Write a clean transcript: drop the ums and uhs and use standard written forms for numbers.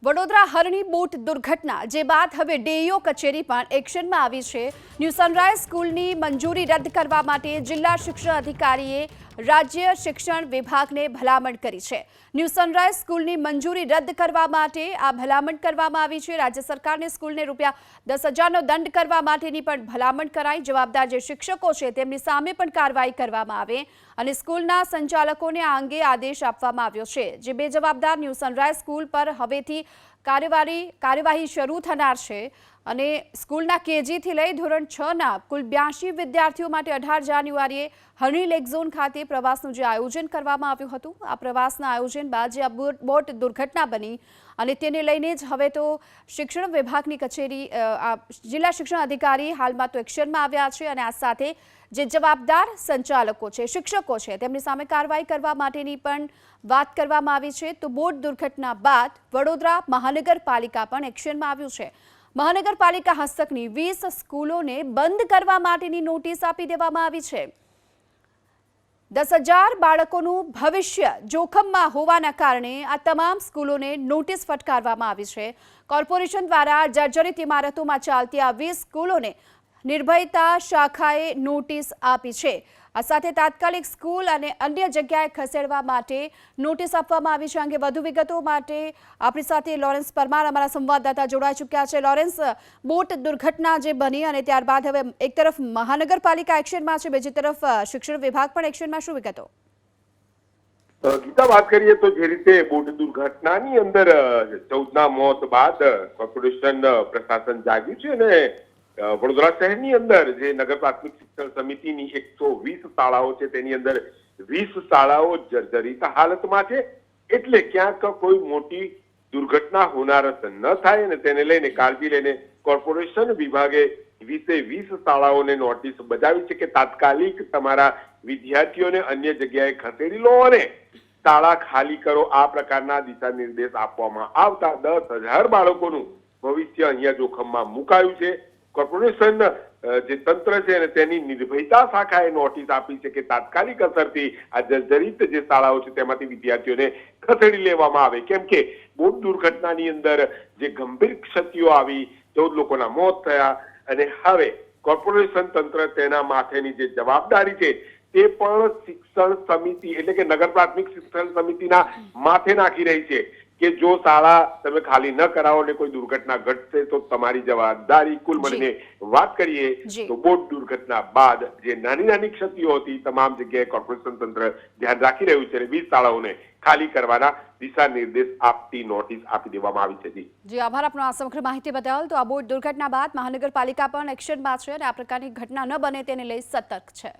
વડોદરા હરણી boat દુર્ઘટના જે બાદ હવે ડીઈઓ કચેરી પણ એક્શનમાં આવી છે। ન્યૂ સનરાઈઝ સ્કૂલની મંજૂરી રદ કરવા માટે જિલ્લા શિક્ષણ અધિકારીએ રાજ્ય શિક્ષણ વિભાગને ભલામણ કરી છે। ન્યૂ સનરાઈઝ સ્કૂલની મંજૂરી રદ કરવા માટે આ ભલામણ કરવામાં આવી છે। રાજ્ય સરકારને સ્કૂલને ₹10,000નો દંડ કરવા માટેની પણ ભલામણ કરાઈ। જવાબદાર જે શિક્ષકો છે તેમની સામે પણ કાર્યવાહી કરવામાં આવે અને સ્કૂલના સંચાલકોને આ અંગે આદેશ આપવામાં આવ્યો છે। જે બેજવાબદાર ન્યૂ સનરાઈઝ સ્કૂલ પર હવેથી કાર્યવાહી શરૂ થનાર છે અને સ્કૂલના કેજીથી લઈ ધોરણ 6ના કુલ 82 વિદ્યાર્થીઓ માટે 18 જાન્યુઆરીએ હરણી લેક ઝોન ખાતે પ્રવાસનું જે આયોજન કરવામાં આવ્યું હતું, આ પ્રવાસના આયોજન બાદ જે બોટ દુર્ઘટના બની અને તેને લઈને જ હવે તો શિક્ષણ વિભાગની કચેરી જિલ્લા શિક્ષણ અધિકારી હાલમાં તો એક્શનમાં આવ્યા છે અને આ સાથે જે જવાબદાર સંચાલકો છે, શિક્ષકો છે, તેમની સામે કાર્યવાહી કરવા માટેની પણ વાત કરવામાં આવી છે। તો બોટ દુર્ઘટના બાદ વડોદરા મહાનગરપાલિકા પણ એક્શનમાં આવ્યું છે। મહાનગરપાલિકા હસ્તકની 20 સ્કૂલોને બંધ કરવા માટેની નોટિસ આપી દેવામાં આવી છે। 10,000 બાળકોનું ભવિષ્ય જોખમમાં હોવાના કારણે આ તમામ સ્કૂલોને નોટિસ ફટકારવામાં આવી છે। કોર્પોરેશન દ્વારા જર્જરિત ઇમારતોમાં ચાલતી આ 20 સ્કૂલોને નિર્ભયતા શાખાએ નોટિસ આપી છે। આ સાથે તાત્કાલિક સ્કૂલ અને અન્ય જગ્યાએ ખસેડવા માટે નોટિસ આપવામાં આવી છે। અંગે વધુ વિગતો માટે આપણી સાથે લોરેન્સ પરમાર અમારા સંવાદદાતા જોડાઈ ચૂક્યા છે। લોરેન્સ, બોટ દુર્ઘટના જે બની અને ત્યારબાદ હવે એક તરફ મહાનગરપાલિકા એક્શનમાં છે, બીજી તરફ શિક્ષણ વિભાગ પણ એક્શનમાં, શું વિગતો? ગીતા, વાત કરીએ તો જે રીતે બોટ દુર્ઘટનાની અંદર 14ના મોત બાદ કોર્પોરેશન પ્રશાસન જાગ્યું છે અને વડોદરા શહેરની અંદર જે નગર પ્રાથમિક શિક્ષણ સમિતિની 120 શાળાઓ છે તેની અંદર 20 શાળાઓ જર્જરિત હાલતમાં છે। એટલે ક્યાંક કોઈ મોટી દુર્ઘટના હોનારત ન થાય અને તેને લઈને કાળજી લઈને કોર્પોરેશન વિભાગે 20 શાળાઓને નોટિસ બજાવી છે કે તાત્કાલિક તમારા વિદ્યાર્થીઓને અન્ય જગ્યાએ ખસેડી લો અને શાળા ખાલી કરો। આ પ્રકારના દિશા નિર્દેશ આપવામાં આવતા 10,000 બાળકોનું ભવિષ્ય અહીંયા જોખમમાં મુકાયું છે। કોર્પોરેશન જે તંત્ર છે અને તેની નિર્ભયતા શાખાએ નોટિસ આપી છે કે તાત્કાલિક અસરથી આ જર્જરિત જે શાળાઓ છે તેમાંથી વિદ્યાર્થીઓને ખસેડી લેવામાં આવે, કેમ કે બોટ દુર્ઘટનાની અંદર જે ગંભીર ક્ષતિઓ આવી, 14 લોકોના મોત થયા અને હવે કોર્પોરેશન તંત્ર તેના માથેની જે જવાબદારી છે તે પણ શિક્ષણ સમિતિ એટલે કે નગર પ્રાથમિક શિક્ષણ સમિતિના માથે નાખી રહી છે કે જો શાળા તમે ખાલી ન કરાવો ને કોઈ દુર્ઘટના ઘટશે તો તમારી જવાબદારી। કુલ મળીને વાત કરીએ તો બોટ દુર્ઘટના બાદ જે નાની ક્ષતિઓ હતી તમામ જગ્યાએ કોર્પોરેશન તંત્ર ધ્યાન રાખી રહ્યું છે અને 20 શાળાઓને ખાલી કરવાના દિશા નિર્દેશ આપતી નોટિસ આપી દેવામાં આવી છે। જી આભાર આપનો આ સમગ્ર માહિતી બદલ। તો આ બોટ દુર્ઘટના બાદ મહાનગરપાલિકા પણ એક્શનમાં છે અને આ પ્રકારની ઘટના ન બને તેને લઈ સતર્ક છે।